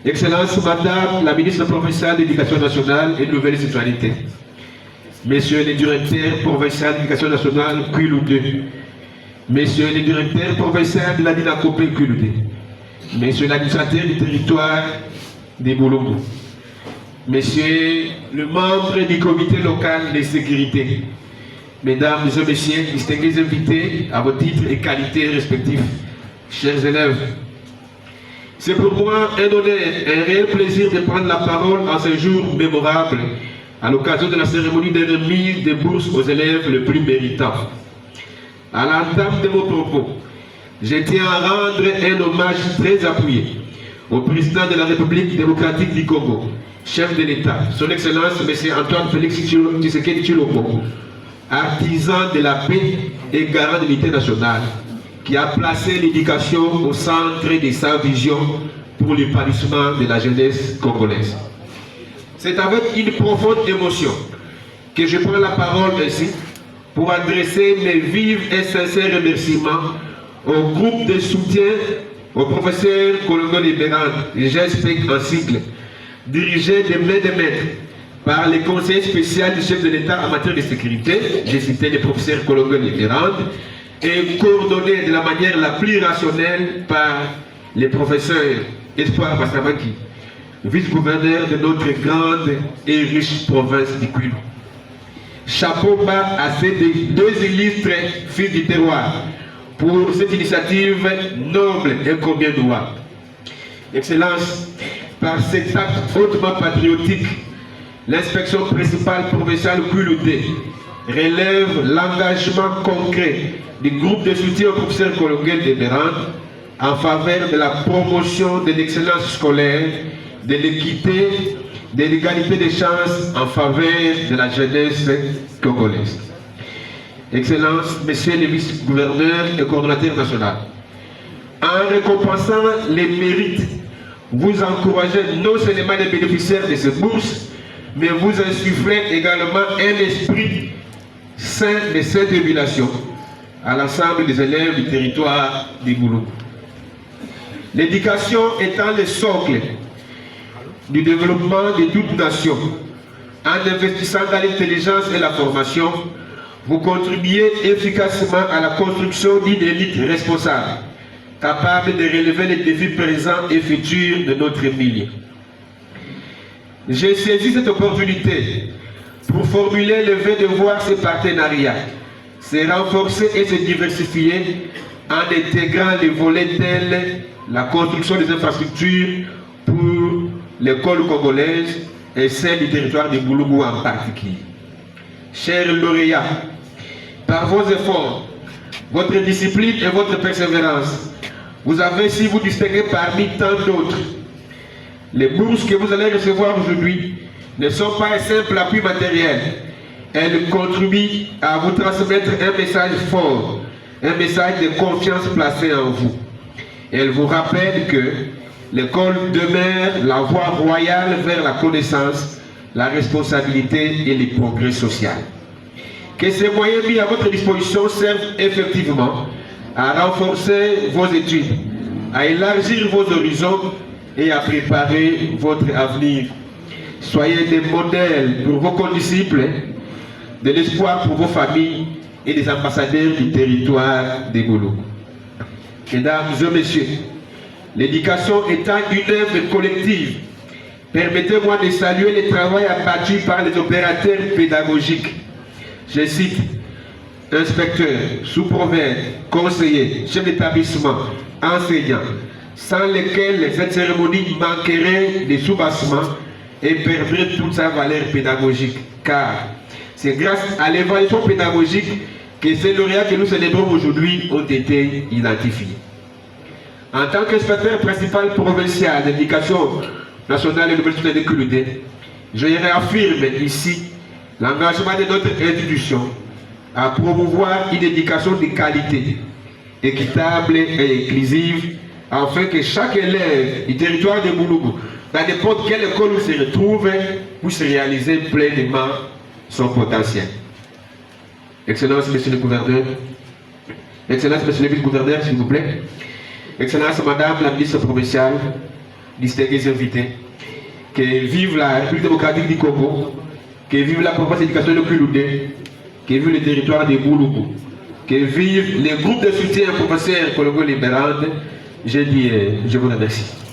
Excellence, Madame la ministre provinciale de l'Éducation nationale et de nouvelle citoyenneté, Messieurs les directeurs provinciaux de l'Éducation nationale, Kwilu 2, Messieurs les directeurs provinciaux de la Dinakopé, Kwilu 2, Messieurs l'administrateur du territoire des Boulongo, Messieurs le membre du comité local de sécurité, Mesdames et Messieurs, distingués invités à vos titres et qualités respectifs, chers élèves, c'est pour moi un honneur et un réel plaisir de prendre la parole en ce jour mémorable à l'occasion de la cérémonie de remise des bourses aux élèves les plus méritants. À l'entame de vos propos, je tiens à rendre un hommage très appuyé au président de la République démocratique du Congo, chef de l'État, son Excellence M. Antoine Félix Tshisekedi Tshilombo, artisan de la paix et garant de l'unité nationale, qui a placé l'éducation au centre de sa vision pour l'épanouissement de la jeunesse congolaise. C'est avec une profonde émotion que je prends la parole ici pour adresser mes vifs et sincères remerciements au groupe de soutien au professeur Kolongo Libéral, GESPEC en sigle, dirigé de main de maître par les conseillers spéciaux du chef de l'État en matière de sécurité, j'ai cité le professeur Kolongo Libéral, et coordonné de la manière la plus rationnelle par les professeurs Espoir Bassamaki, vice-gouverneur de notre grande et riche province du Kwilu. Chapeau bas à ces deux illustres fils du terroir pour cette initiative noble et combien louable. Excellence, par cet acte hautement patriotique, l'inspection principale provinciale Kwilu D relève l'engagement concret du groupe de soutien au professeur Kolongo Libéral en faveur de la promotion de l'excellence scolaire, de l'équité, de l'égalité des chances en faveur de la jeunesse congolaise. Excellence, Messieurs les vice-gouverneurs et coordonnateurs nationaux, en récompensant les mérites, vous encouragez non seulement les bénéficiaires de ces bourses, mais vous insufflez également un esprit sain de cette émulation à l'ensemble des élèves du territoire des Boulongo. L'éducation étant le socle du développement de toute nation, en investissant dans l'intelligence et la formation, vous contribuez efficacement à la construction d'une élite responsable, capable de relever les défis présents et futurs de notre milieu. J'ai saisi cette opportunité pour formuler le vœu de voir ces partenariats se renforcer et se diversifier en intégrant les volets tels la construction des infrastructures pour l'école congolaise et celle du territoire de Boulongo en particulier. Chers lauréats, par vos efforts, votre discipline et votre persévérance, vous avez si vous distingué parmi tant d'autres. Les bourses que vous allez recevoir aujourd'hui ne sont pas un simple appui matériel. Elles contribuent à vous transmettre un message fort, un message de confiance placé en vous. Elles vous rappellent que l'école demeure la voie royale vers la connaissance, la responsabilité et le progrès social. Que ces moyens mis à votre disposition servent effectivement à renforcer vos études, à élargir vos horizons et à préparer votre avenir. Soyez des modèles pour vos condisciples, de l'espoir pour vos familles et des ambassadeurs du territoire des Boulongo. Mesdames et messieurs, l'éducation étant une œuvre collective, permettez-moi de saluer le travail abattu par les opérateurs pédagogiques. Je cite inspecteurs, sous-prophètes, conseillers, chefs d'établissement, enseignants, sans lesquels cette cérémonie manquerait de soubassement et perdrait toute sa valeur pédagogique. Car c'est grâce à l'évaluation pédagogique que ces lauréats que nous célébrons aujourd'hui ont été identifiés. En tant qu'inspecteur principal provincial de l'éducation nationale et de l'université de Kwilu D, je réaffirme ici l'engagement de notre institution à promouvoir une éducation de qualité, équitable et inclusive, afin que chaque élève du territoire de Boulongo, dans n'importe quelle école où il se retrouve, puisse réaliser pleinement son potentiel. Excellence, Monsieur le Gouverneur, Excellence, Monsieur le Vice-Gouverneur, s'il vous plaît. Excellence Madame la ministre provinciale, distingués invités, que vive la République démocratique du Congo, que vive la province d'éducation de Kwiloudé, que vive le territoire de Bouloubou, que vive les groupes de soutien professeurs Colongo Libérante. Je dis, je vous remercie.